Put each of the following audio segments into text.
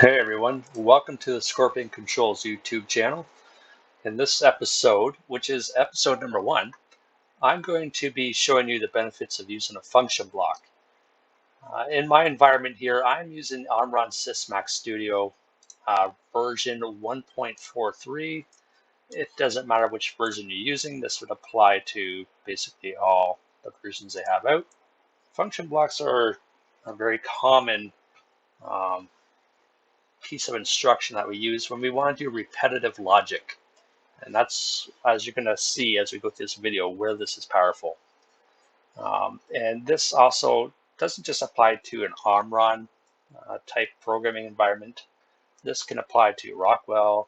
Hey everyone, welcome to the Scorpion Controls YouTube channel. In this episode, which is episode number 1, I'm going to be showing you the benefits of using a function block. In my environment here, I'm using OMRON Sysmac Studio version 1.43. It doesn't matter which version you're using, this would apply to basically all the versions they have out. Function blocks are a very common piece of instruction that we use when we want to do repetitive logic. And that's, as you're going to see as we go through this video, where this is powerful. And this also doesn't just apply to an OMRON type programming environment. This can apply to Rockwell,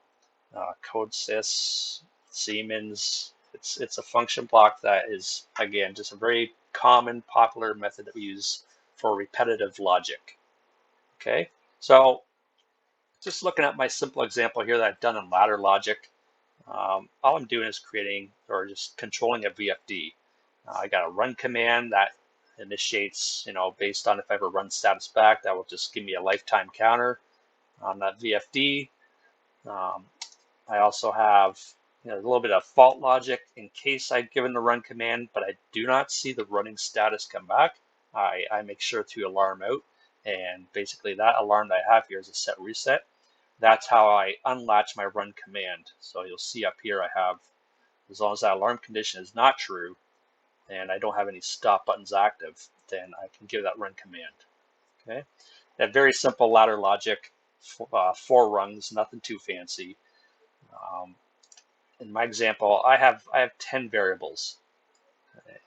CodeSys, Siemens. It's a function block that is, again, just a very common, popular method that we use for repetitive logic. Okay, so just looking at my simple example here that I've done in ladder logic, all I'm doing is creating or just controlling a VFD. I got a run command that initiates, based on if I ever run status back, that will just give me a lifetime counter on that VFD. I also have a little bit of fault logic in case I've given the run command, but I do not see the running status come back. I make sure to alarm out, and basically that alarm that I have here is a set reset. That's how I unlatch my run command. So you'll see up here I have, as long as that alarm condition is not true and I don't have any stop buttons active, then I can give that run command. Okay, that very simple ladder logic, 4 rungs, nothing too fancy. In my example, I have 10 variables,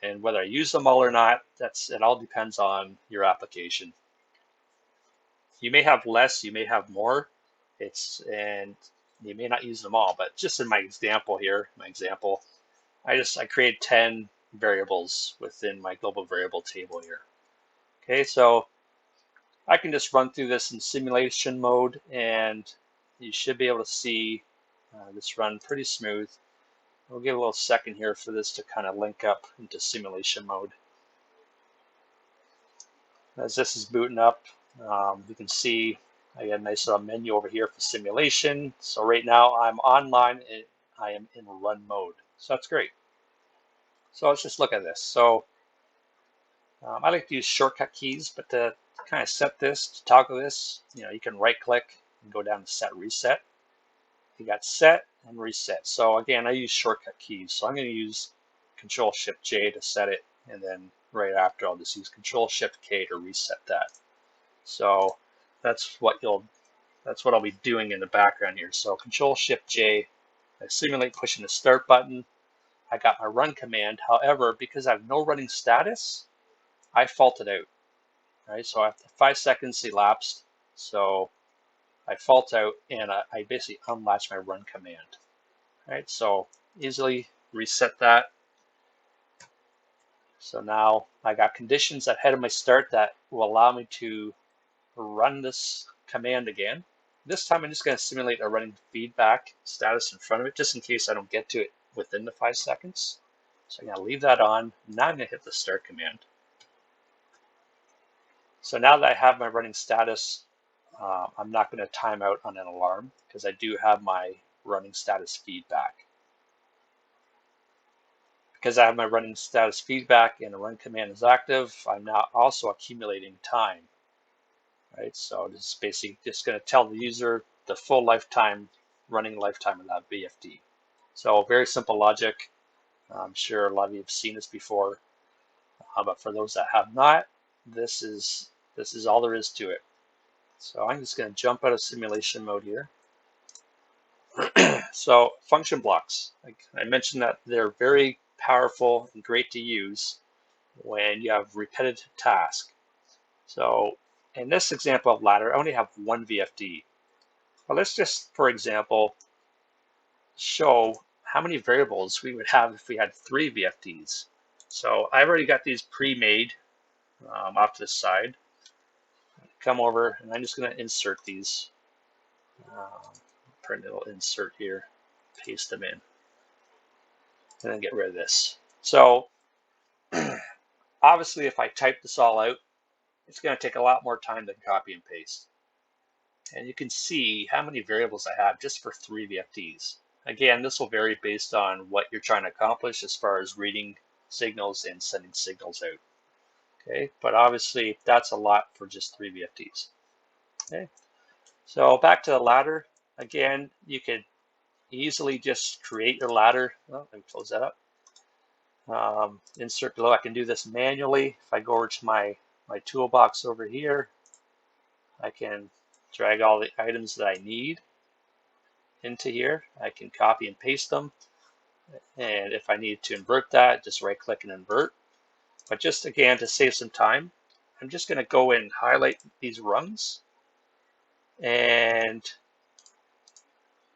and whether I use them all or not, it all depends on your application. You may have less, you may have more. And you may not use them all, but just in my example here, I create 10 variables within my global variable table here. Okay, so I can just run through this in simulation mode, and you should be able to see this run pretty smooth. We'll give a little second here for this to kind of link up into simulation mode. As this is booting up, you can see I got a nice little menu over here for simulation. So right now I'm online and I am in run mode. So that's great. So let's just look at this. So I like to use shortcut keys, but to kind of set this, to toggle this, you can right click and go down to set reset. You got set and reset. So again, I use shortcut keys. So I'm going to use Control Shift J to set it, and then right after I'll just use Control Shift K to reset that. So that's what I'll be doing in the background here. So Control Shift J, I simulate pushing the start button. I got my run command. However, because I have no running status, I faulted out. Right, so after 5 seconds elapsed, so I fault out and I basically unlatch my run command. Right, so easily reset that. So now I got conditions ahead of my start that will allow me to run this command again. This time I'm just going to simulate a running feedback status in front of it, just in case I don't get to it within the 5 seconds. So I'm going to leave that on. Now I'm going to hit the start command. So now that I have my running status, I'm not going to time out on an alarm because I do have my running status feedback. Because I have my running status feedback and the run command is active, I'm now also accumulating time. Right, so this is basically just going to tell the user the full running lifetime of that VFD. So very simple logic. I'm sure a lot of you have seen this before, but for those that have not, this is all there is to it. So I'm just going to jump out of simulation mode here. So function blocks, like I mentioned, that they're very powerful and great to use when you have repetitive tasks. So in this example of ladder, I only have 1 VFD. But let's just, for example, show how many variables we would have if we had 3 VFDs. So I've already got these pre-made off to the side. Come over and I'm just going to insert these. Print a little insert here, paste them in, and then get rid of this. So obviously if I type this all out, it's going to take a lot more time than copy and paste. And you can see how many variables I have just for 3 VFDs. Again, this will vary based on what you're trying to accomplish as far as reading signals and sending signals out. Okay, but obviously that's a lot for just 3 VFDs. Okay, so back to the ladder. Again, you could easily just create your ladder. Oh, let me close that up. Insert below. I can do this manually. If I go over to my toolbox over here, I can drag all the items that I need into here. I can copy and paste them. And if I need to invert that, just right click and invert. But just again, to save some time, I'm just going to go and highlight these rungs and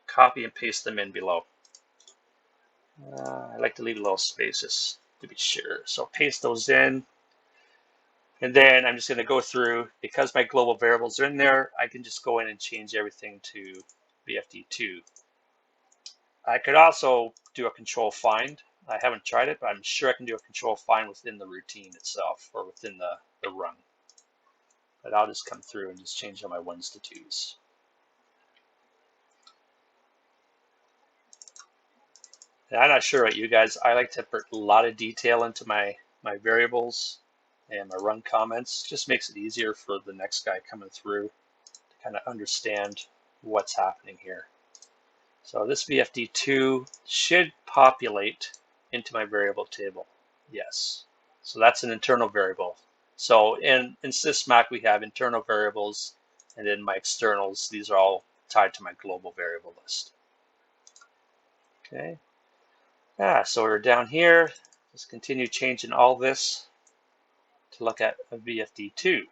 copy and paste them in below. I like to leave a little spaces to be sure. So paste those in. And then I'm just going to go through, because my global variables are in there, I can just go in and change everything to VFD2. I could also do a control find. I haven't tried it, but I'm sure I can do a control find within the routine itself or within the rung. But I'll just come through and just change all my 1s to 2s. And I'm not sure about you guys. I like to put a lot of detail into my variables and my run comments. Just makes it easier for the next guy coming through to kind of understand what's happening here. So this VFD2 should populate into my variable table. Yes. So that's an internal variable. So in Sysmac, we have internal variables, and then my externals. These are all tied to my global variable list. Okay. So we're down here. Let's continue changing all this to look at a VFD2.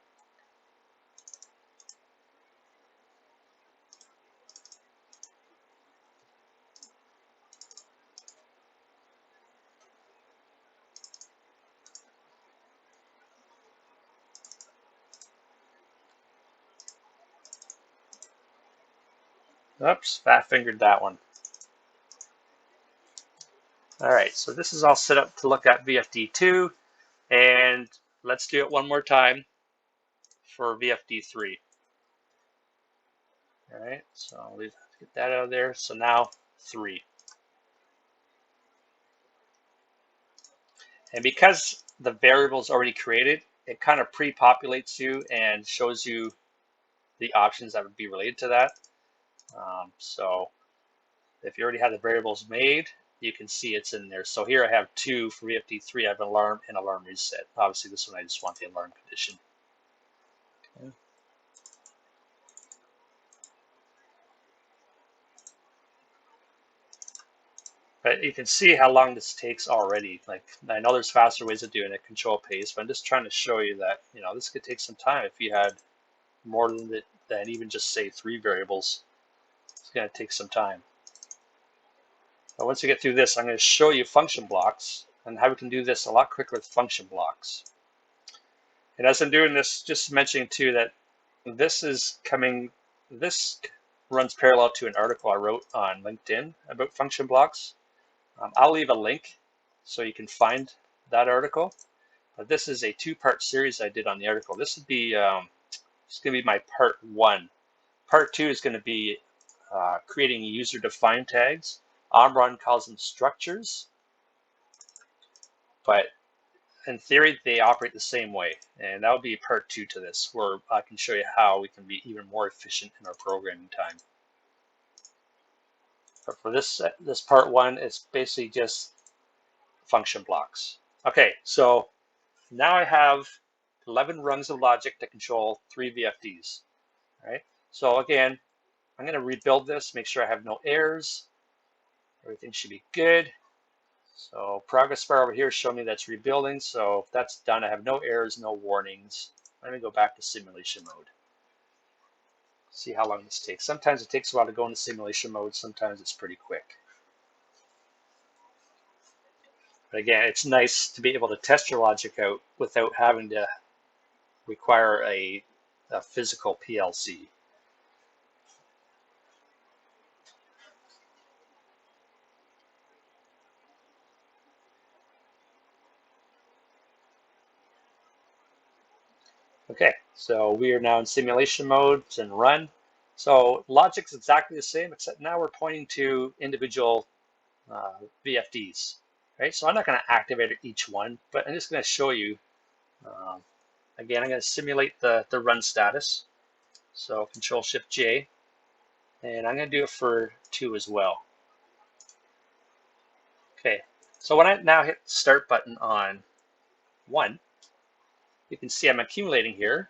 Oops, fat fingered that one. All right, so this is all set up to look at VFD2, and let's do it one more time for VFD3. All right, so I'll get that out of there. So now 3. And because the variable is already created, it kind of pre-populates you and shows you the options that would be related to that. So if you already have the variables made, you can see it's in there. So here I have 2 for VFD3. I have an alarm and alarm reset. Obviously, this one I just want the alarm condition. Okay. But you can see how long this takes already. Like, I know there's faster ways of doing it, control paste, but I'm just trying to show you that, you know, this could take some time. If you had more than even just say 3 variables, it's going to take some time. But once you get through this, I'm going to show you function blocks and how we can do this a lot quicker with function blocks. And as I'm doing this, just mentioning too that this runs parallel to an article I wrote on LinkedIn about function blocks. I'll leave a link so you can find that article. But this is a 2-part series I did on the article. This would be it's going to be my part 1. Part 2 is going to be creating user-defined tags. OMRON calls them structures, but in theory they operate the same way, and that would be part 2 to this, where I can show you how we can be even more efficient in our programming time. But for this part 1, it's basically just function blocks. Okay, so now I have 11 rungs of logic to control 3 VFDs. All right, so again, I'm going to rebuild this, make sure I have no errors. Everything should be good. So progress bar over here is showing me that's rebuilding. So if that's done, I have no errors, no warnings. Let me go back to simulation mode. See how long this takes. Sometimes it takes a while to go into simulation mode. Sometimes it's pretty quick. But again, it's nice to be able to test your logic out without having to require a physical PLC. Okay, so we are now in simulation mode and run. So logic's exactly the same, except now we're pointing to individual VFDs, right? So I'm not going to activate each one, but I'm just going to show you. Again, I'm going to simulate the run status. So Control-Shift-J, and I'm going to do it for 2 as well. Okay, so when I now hit the start button on 1, you can see I'm accumulating here,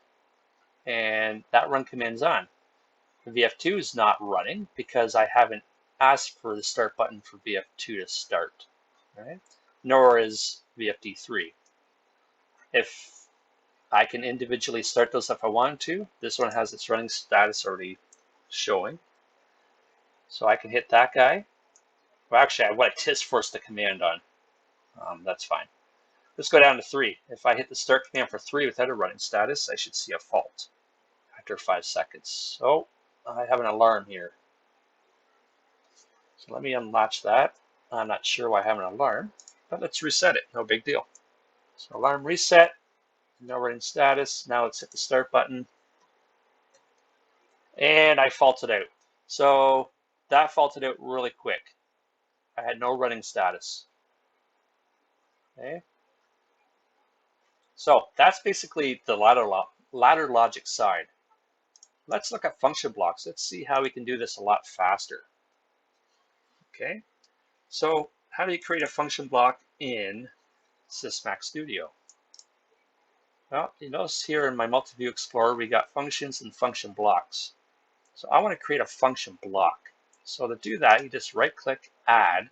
and that run command's on. The VF2 is not running because I haven't asked for the start button for VF2 to start, right? Nor is VFD3. If I can individually start those if I want to, this one has its running status already showing. So I can hit that guy. Well, actually, what I just forced the command on. That's fine. Let's go down to 3. If I hit the start command for 3 without a running status, I should see a fault after 5 seconds. So I have an alarm here. So let me unlatch that. I'm not sure why I have an alarm, but let's reset it. No big deal. So alarm reset, no running status. Now let's hit the start button. And I faulted out. So that faulted out really quick. I had no running status. Okay. So that's basically the ladder logic side. Let's look at function blocks. Let's see how we can do this a lot faster. Okay. So how do you create a function block in Sysmac Studio? Well, you notice here in my Multi-View Explorer, we got functions and function blocks. So I want to create a function block. So to do that, you just right-click, add,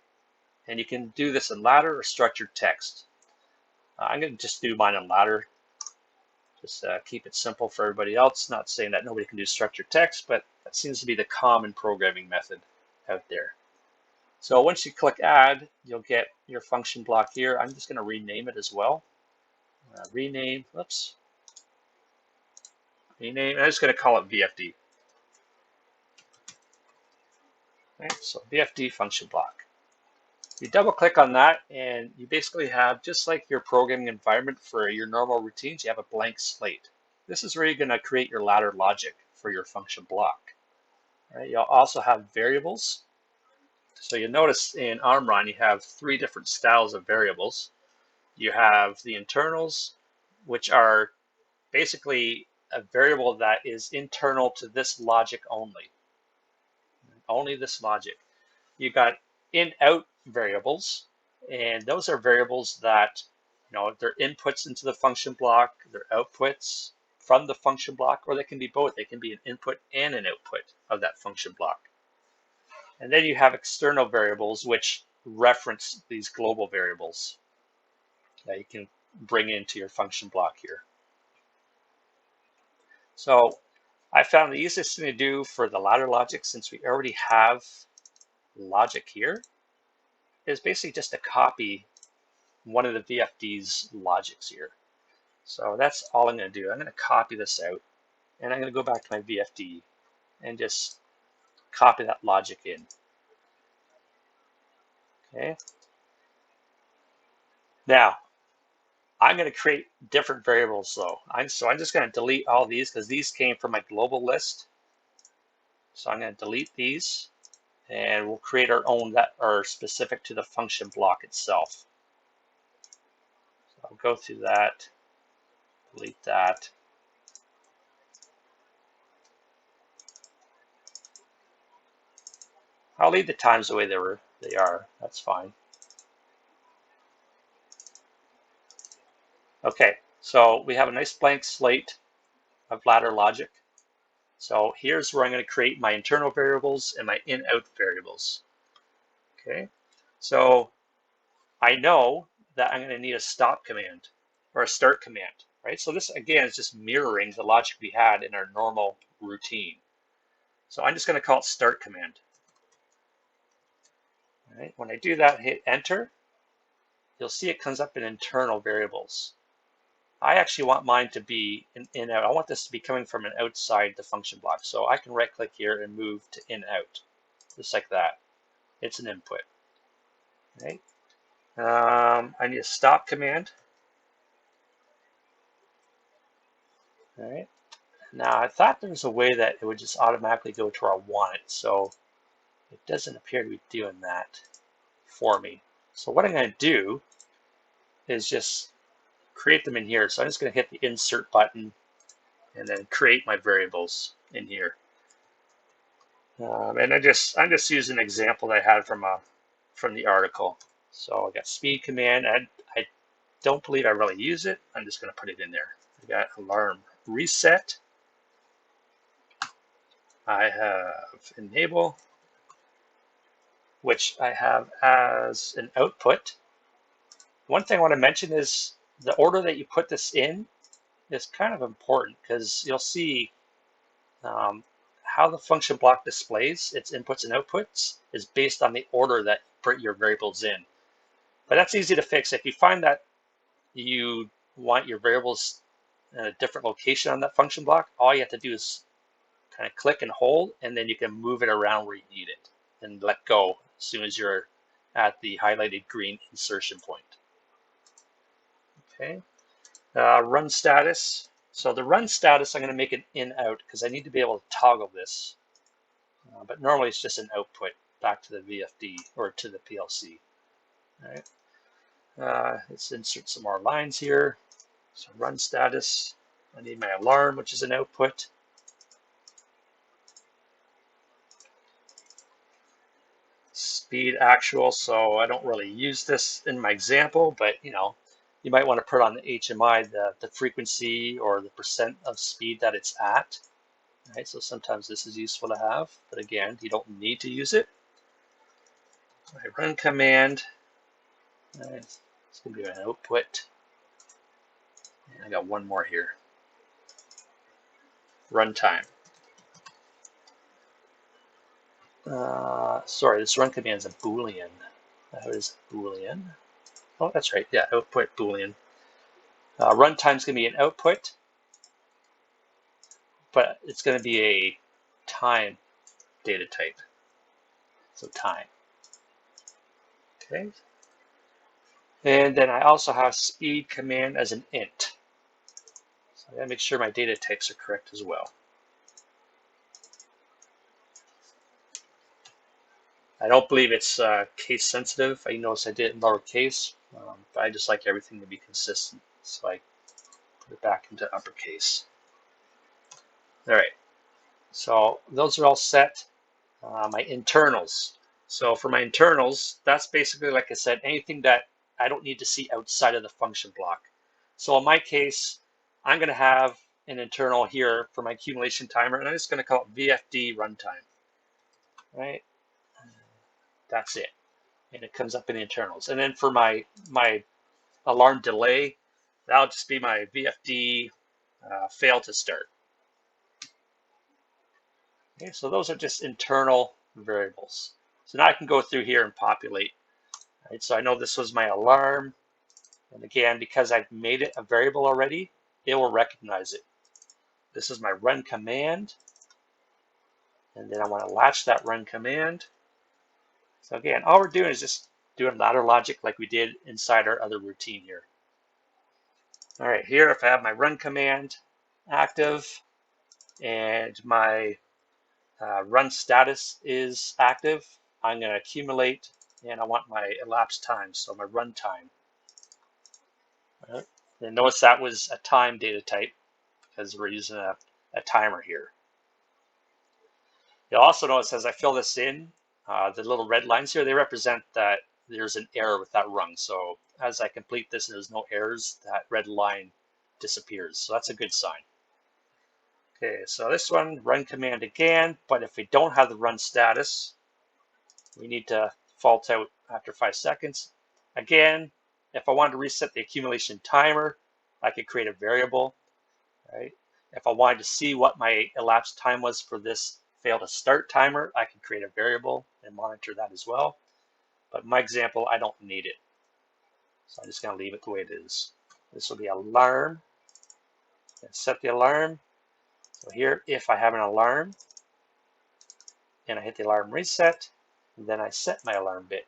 and you can do this in ladder or structured text. I'm going to just do mine in ladder. Just keep it simple for everybody else. Not saying that nobody can do structured text, but that seems to be the common programming method out there. So once you click add, you'll get your function block here. I'm just going to rename it as well. Rename, whoops. Rename, I'm just going to call it VFD. Right, so VFD function block. You double click on that and you basically have, just like your programming environment for your normal routines, you have a blank slate. This is where you're going to create your ladder logic for your function block. Right, you'll also have variables. So you notice in OMRON you have 3 different styles of variables. You have the internals, which are basically a variable that is internal to this logic only. Only this logic. You got in-out variables, and those are variables that, they're inputs into the function block, they're outputs from the function block, or they can be both. They can be an input and an output of that function block. And then you have external variables, which reference these global variables that you can bring into your function block here. So I found the easiest thing to do for the ladder logic, since we already have logic here, is basically just to copy one of the VFD's logics here. So that's all I'm going to do. I'm going to copy this out, and I'm going to go back to my VFD and just copy that logic in. Okay. Now, I'm going to create different variables though. So I'm just going to delete all these because these came from my global list. So I'm going to delete these, and we'll create our own that are specific to the function block itself. So I'll go through that, delete that. I'll leave the times the way they are. That's fine. Okay, so we have a nice blank slate of ladder logic. So here's where I'm going to create my internal variables and my in-out variables. Okay, so I know that I'm going to need a stop command or a start command, right? So this, again, is just mirroring the logic we had in our normal routine. So I'm just going to call it start command. All right, when I do that, hit enter, you'll see it comes up in internal variables. I actually want mine to be in out. I want this to be coming from an outside the function block. So I can right click here and move to in out, just like that. It's an input. Right? I need a stop command. All right. Now I thought there was a way that it would just automatically go to where I want it, so it doesn't appear to be doing that for me. So what I'm going to do is just create them in here. So I'm just going to hit the insert button and then create my variables in here. And I'm just using an example that I had from the article. So I got speed command. I don't believe I really use it. I'm just going to put it in there. I got alarm reset. I have enable, which I have as an output. One thing I want to mention is the order that you put this in is kind of important, because you'll see how the function block displays its inputs and outputs is based on the order that you put your variables in. But that's easy to fix. If you find that you want your variables in a different location on that function block, all you have to do is kind of click and hold, and then you can move it around where you need it and let go as soon as you're at the highlighted green insertion point. Okay, run status. So the run status, I'm going to make it in-out because I need to be able to toggle this. But normally it's just an output back to the VFD or to the PLC. All right. Let's insert some more lines here. So run status. I need my alarm, which is an output. Speed actual. So I don't really use this in my example, but you might want to put on the HMI the frequency or the percent of speed that it's at. Right, so sometimes this is useful to have, but again, you don't need to use it. My run command, it's going to be an output. And I got one more here. Runtime. Sorry, this run command is a Boolean. That is Boolean. Oh, that's right. Yeah, output Boolean. Runtime is going to be an output, but it's going to be a time data type. So time. Okay. And then I also have speed command as an int. So I gotta make sure my data types are correct as well. I don't believe it's case sensitive. I notice I did it in lowercase, but I just like everything to be consistent. So I put it back into uppercase. All right, so those are all set. My internals. So for my internals, that's basically, like I said, anything that I don't need to see outside of the function block. So in my case, I'm going to have an internal here for my accumulation timer, and I'm just going to call it VFD runtime. Right? That's it. And it comes up in the internals. And then for my alarm delay, that'll just be my VFD fail to start. Okay, so those are just internal variables. So now I can go through here and populate. Right, so I know this was my alarm. And again, because I've made it a variable already, it will recognize it. This is my run command. And then I want to latch that run command. So again, all we're doing is just doing ladder logic like we did inside our other routine here. All right, here if I have my run command active and my run status is active, I'm going to accumulate, and I want my elapsed time, so my run time. Right. And notice that was a time data type because we're using a timer here. You'll also notice as I fill this in, the little red lines here, they represent that there's an error with that rung. So as I complete this and there's no errors, that red line disappears. So that's a good sign. Okay, so this one, run command again, but if we don't have the run status, we need to fault out after 5 seconds. Again, if I wanted to reset the accumulation timer, I could create a variable, right? If I wanted to see what my elapsed time was for this fail to start timer, I could create a variable and monitor that as well. But in my example, I don't need it. So I'm just going to leave it the way it is. This will be alarm. And set the alarm. So here, if I have an alarm, and I hit the alarm reset, and then I set my alarm bit.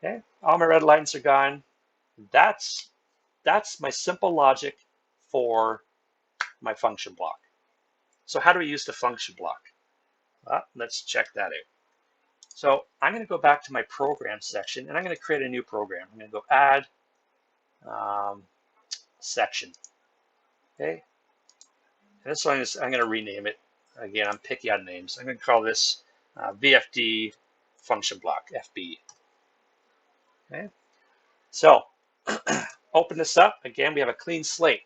Okay, all my red lines are gone. That's my simple logic for my function block. So how do we use the function block? Well, let's check that out. So I'm going to go back to my program section, and I'm going to create a new program. I'm going to go add section. Okay. And this one is, I'm going to rename it. Again, I'm picky on names. I'm going to call this VFD function block, FB. Okay. So open this up. Again, we have a clean slate.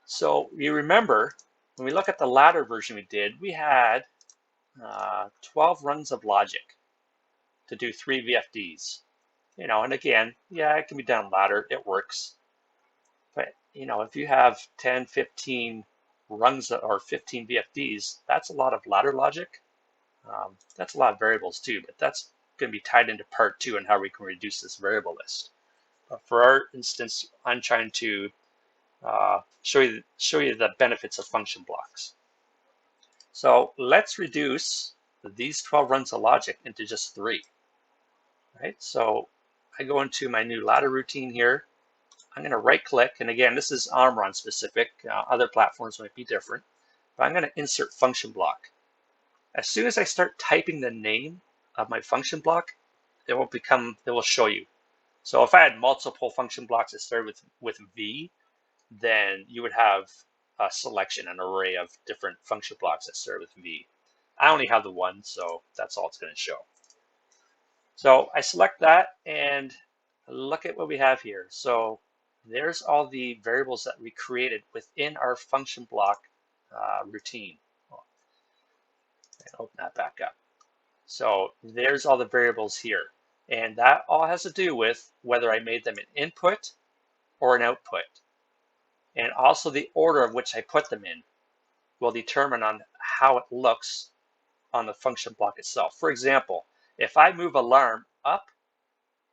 So you remember when we look at the latter version we did, we had 12 runs of logic to do 3 VFDs. You know, and again, yeah, it can be done ladder. It works. But, you know, if you have 10, 15 runs or 15 VFDs, that's a lot of ladder logic. That's a lot of variables too, but that's going to be tied into part 2 and how we can reduce this variable list. But for our instance, I'm trying to show you the benefits of function blocks. So let's reduce these 12 runs of logic into just 3. Right? So I go into my new ladder routine here. I'm going to right click, and again, this is OMRON specific. Other platforms might be different, but I'm going to insert function block. As soon as I start typing the name of my function block, it will show you. So if I had multiple function blocks that started with V, then you would have a selection, an array of different function blocks that start with V. I only have the one, so that's all it's going to show. So I select that and look at what we have here. So there's all the variables that we created within our function block routine. And open that back up. So there's all the variables here. And that all has to do with whether I made them an input or an output. And also the order of which I put them in will determine on how it looks on the function block itself. For example, if I move alarm up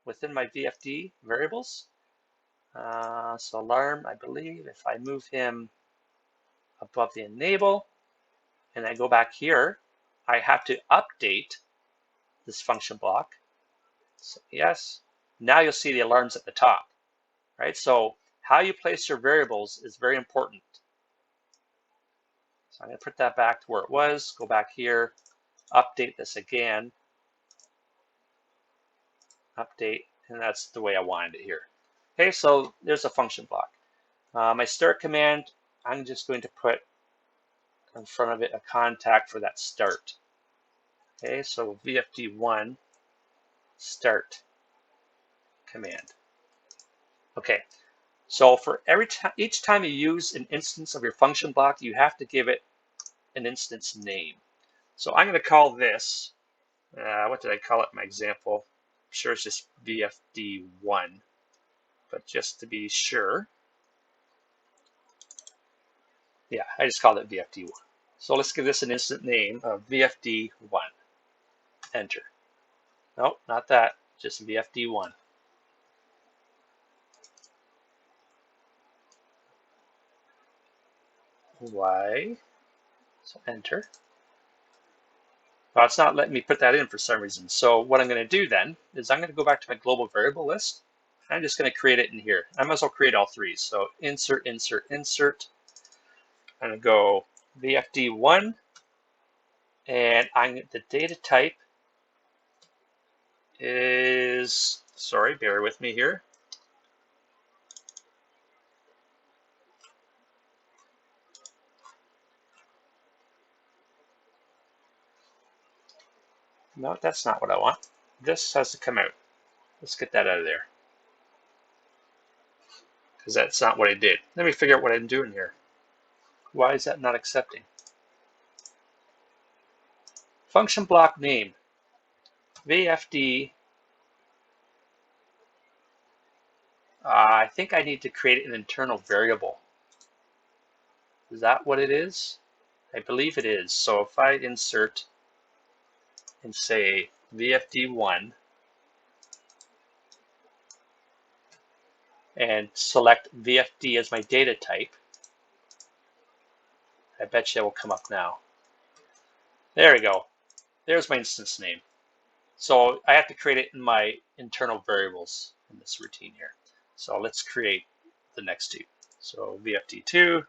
within my VFD variables, so alarm, I believe, if I move him above the enable, and I go back here, I have to update this function block. So yes, now you'll see the alarms at the top, right? So how you place your variables is very important. So I'm going to put that back to where it was, go back here, update this again, update, and that's the way I wanted it here. Okay, so there's a function block. My start command, I'm just going to put in front of it a contact for that start. Okay, so VFD1 start command. Okay, so for each time you use an instance of your function block, you have to give it an instance name. So I'm going to call this, what did I call it in my example? I'm sure it's just VFD1, but just to be sure, yeah, I just called it VFD1. So let's give this an instant name of VFD1. Enter. Nope, not that, just VFD1. Y, so enter. Well, it's not letting me put that in for some reason. So what I'm going to do then is I'm going to go back to my global variable list. I'm just going to create it in here. I might as well create all 3. So insert, insert, insert. I'm going to go VFD1, and the data type is, sorry, bear with me here. No, that's not what I want. This has to come out. Let's get that out of there, because that's not what I did. Let me figure out what I'm doing here. Why is that not accepting? Function block name, VFD. I think I need to create an internal variable. Is that what it is? I believe it is. So if I insert and say VFD1 and select VFD as my data type, I bet you that will come up now. There we go. There's my instance name. So I have to create it in my internal variables in this routine here. So let's create the next 2. So VFD2,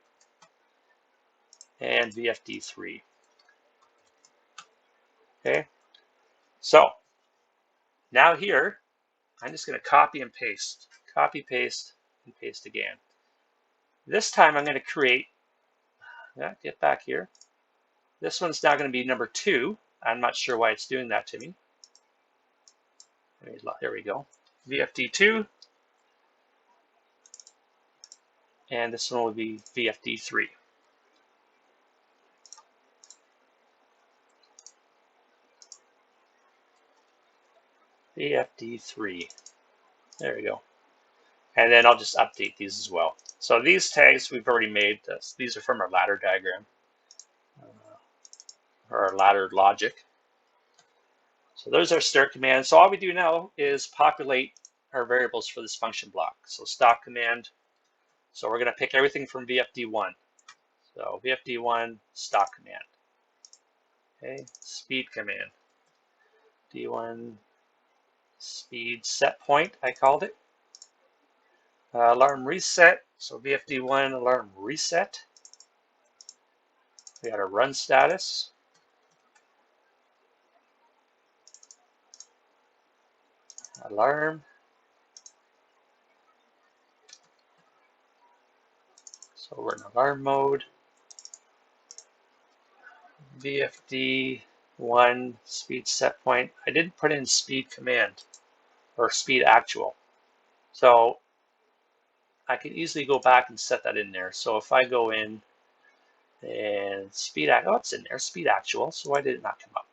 and VFD3. Okay, so now here, I'm just going to copy and paste, and paste again. This time I'm going to create, get back here. This one's now going to be number 2. I'm not sure why it's doing that to me. There we go. VFD2. And this one will be VFD3. VFD3. There we go. And then I'll just update these as well. So these tags we've already made. These are from our ladder diagram, or our ladder logic. So those are start commands. So all we do now is populate our variables for this function block. So stock command. So we're going to pick everything from VFD1. So VFD1 stock command. Okay, speed command. D1 speed set point, I called it. Alarm reset. So VFD1 alarm reset. We got a run status. Alarm. So we're in alarm mode. VFD1 speed set point. I didn't put in speed command or speed actual. So I can easily go back and set that in there. So if I go in and speed, oh, it's in there, speed actual. So why did it not come up?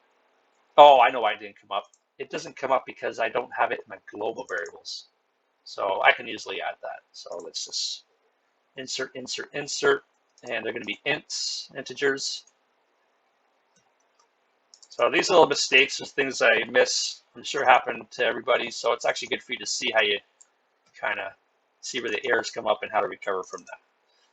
Oh, I know why it didn't come up. It doesn't come up because I don't have it in my global variables. So I can easily add that. So let's just insert, insert, insert, and they're going to be integers. So these little mistakes are things I miss. I'm sure happen to everybody. So it's actually good for you to see how you kind of see where the errors come up and how to recover from that.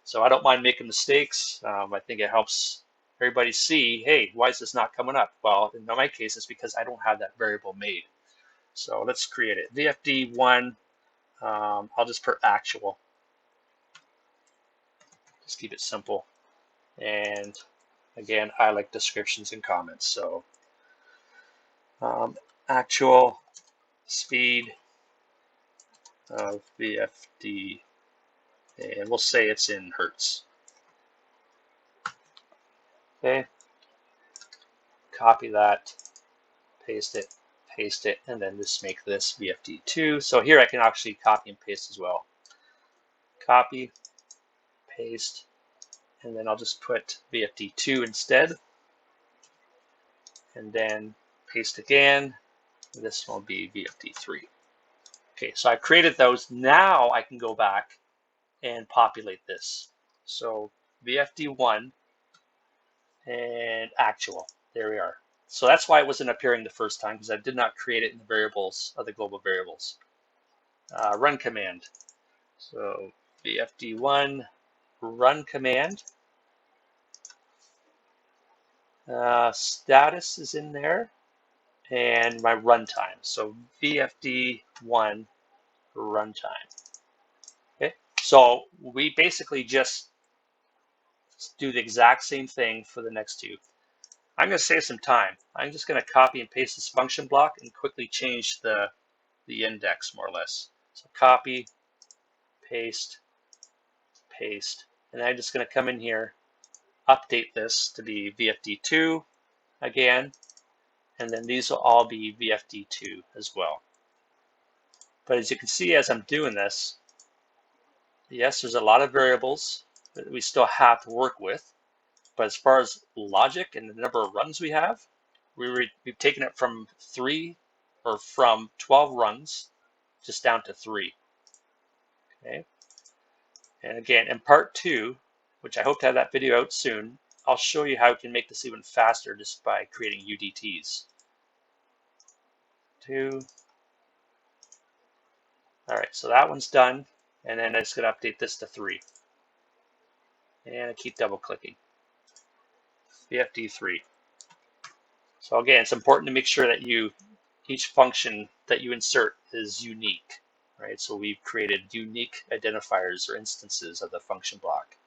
So I don't mind making mistakes. I think it helps everybody see, hey, why is this not coming up? Well, in my case, it's because I don't have that variable made. So let's create it. VFD1, I'll just put actual. Just keep it simple. And again, I like descriptions and comments. So actual speed of VFD, and we'll say it's in hertz. Okay, copy that, paste it, and then just make this VFD2. So here I can actually copy and paste as well. Copy, paste, and then I'll just put VFD2 instead, and then paste again. This will be VFD3. Okay, so I've created those. Now I can go back and populate this. So VFD1 and actual. There we are. So that's why it wasn't appearing the first time, because I did not create it in the variables of the global variables. Run command. So VFD1 run command. Status is in there, and my runtime. So VFD1 runtime. Okay, so we basically just do the exact same thing for the next two. I'm going to save some time. I'm just going to copy and paste this function block and quickly change the index more or less. So copy, paste, paste, and I'm just going to come in here, update this to be VFD2 again, and then these will all be VFD2 as well. But as you can see, as I'm doing this, yes, there's a lot of variables that we still have to work with. But as far as logic and the number of runs we have, we've taken it from 12 runs just down to 3. Okay. And again, in part 2, which I hope to have that video out soon, I'll show you how we can make this even faster just by creating UDTs. 2. All right, so that one's done. And then I'm just going to update this to 3. And I keep double clicking. VFD3. So again, it's important to make sure that each function that you insert is unique, right? So we've created unique identifiers or instances of the function block.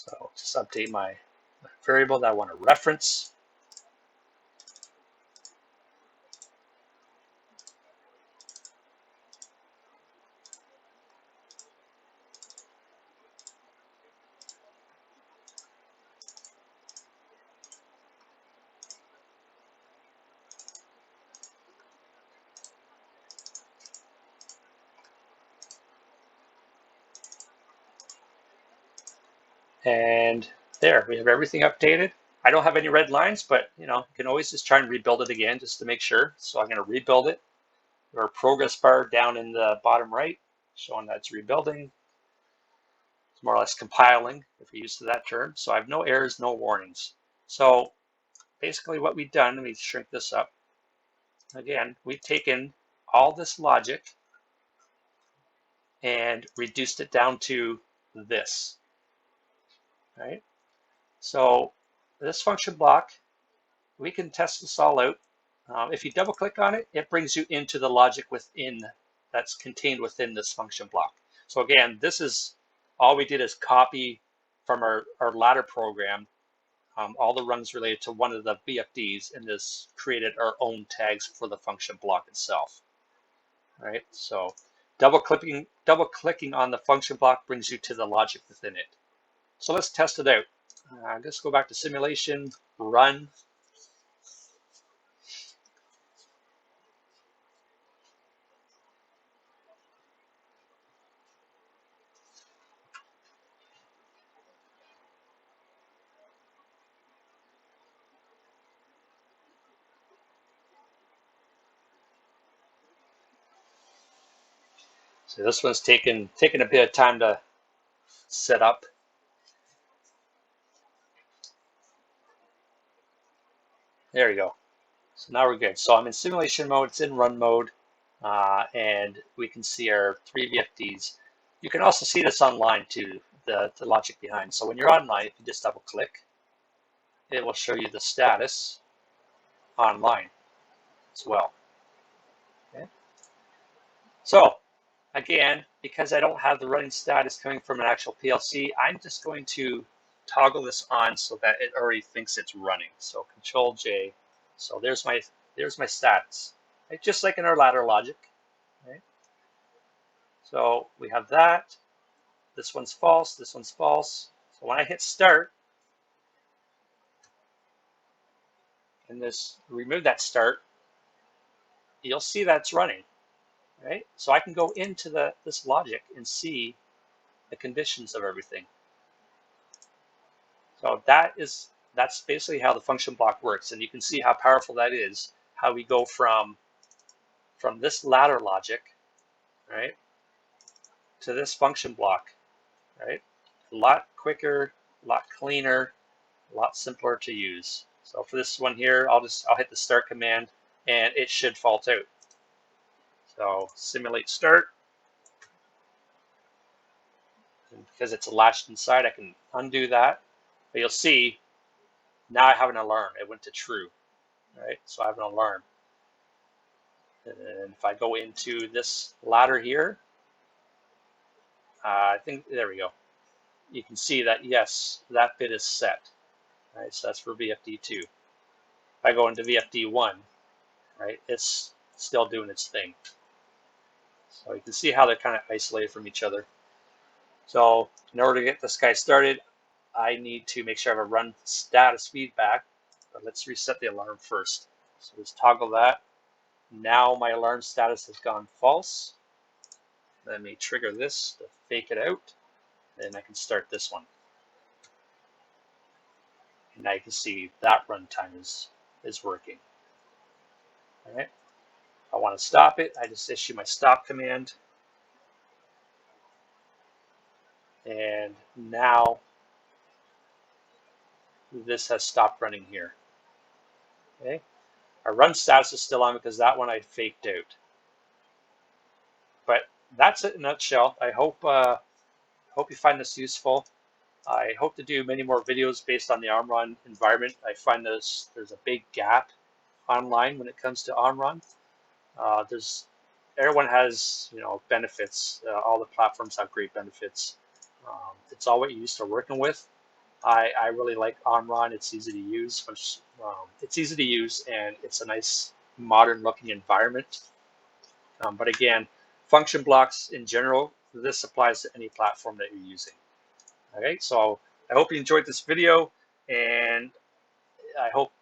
So just update my variable that I want to reference. And there, we have everything updated. I don't have any red lines, but you can always just try and rebuild it again just to make sure. So I'm going to rebuild it. Our progress bar down in the bottom right, showing that it's rebuilding. It's more or less compiling, if you're used to that term. So I have no errors, no warnings. So basically what we've done, let me shrink this up. Again, we've taken all this logic and reduced it down to this, right? So this function block, we can test this all out. If you double click on it, it brings you into the logic that's contained within this function block. So again, this is all we did is copy from our ladder program all the runs related to one of the VFDs, and this created our own tags for the function block itself. All right, so double clicking on the function block brings you to the logic within it. So let's test it out. Let's go back to simulation, run. So this one's taken a bit of time to set up. There you go. So now we're good. So I'm in simulation mode, it's in run mode, and we can see our 3 VFDs. You can also see this online too, the logic behind. So when you're online, if you just double click, it will show you the status online as well. Okay. So again, because I don't have the running status coming from an actual PLC, I'm just going to toggle this on so that it already thinks it's running. So Control J. So there's my stats, right? Just like in our ladder logic. Right? So we have that. This one's false. This one's false. So when I hit start, and remove that start, you'll see that's running. Right? So I can go into this logic and see the conditions of everything. So that's basically how the function block works, and you can see how powerful that is. How we go from this ladder logic, right, to this function block, right? A lot quicker, a lot cleaner, a lot simpler to use. So for this one here, I'll hit the start command, and it should fault out. So simulate start. And because it's latched inside, I can undo that. But you'll see now I have an alarm. It went to true, right? So I have an alarm. And if I go into this ladder here, I think, there we go. You can see that, yes, that bit is set. Right, so that's for VFD2. If I go into VFD1, right, it's still doing its thing. So you can see how they're kind of isolated from each other. So in order to get this guy started, I need to make sure I have a run status feedback. But let's reset the alarm first. So let's toggle that. Now my alarm status has gone false. Let me trigger this to fake it out. Then I can start this one. And now you can see that runtime is working. All right. If I want to stop it, I just issue my stop command. And now this has stopped running here. Okay. Our run status is still on because that one I faked out. But that's it in a nutshell. I hope you find this useful. I hope to do many more videos based on the OMRON environment. I find there's a big gap online when it comes to OMRON. Everyone has benefits. All the platforms have great benefits. It's all what you're used to working with. I really like OMRON. It's easy to use. It's easy to use, and it's a nice modern looking environment. But again, function blocks in general, this applies to any platform that you're using. Okay, so I hope you enjoyed this video, and I hope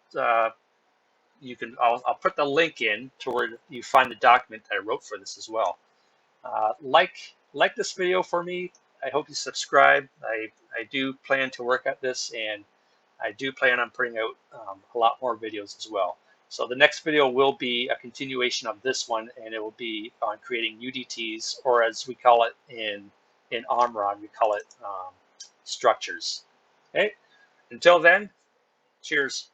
you can. I'll put the link in to where you find the document that I wrote for this as well. Like this video for me. I hope you subscribe. I do plan to work at this, and I do plan on putting out a lot more videos as well. So the next video will be a continuation of this one, and it will be on creating UDTs, or as we call it in OMRON, we call it structures. Okay. Until then, cheers.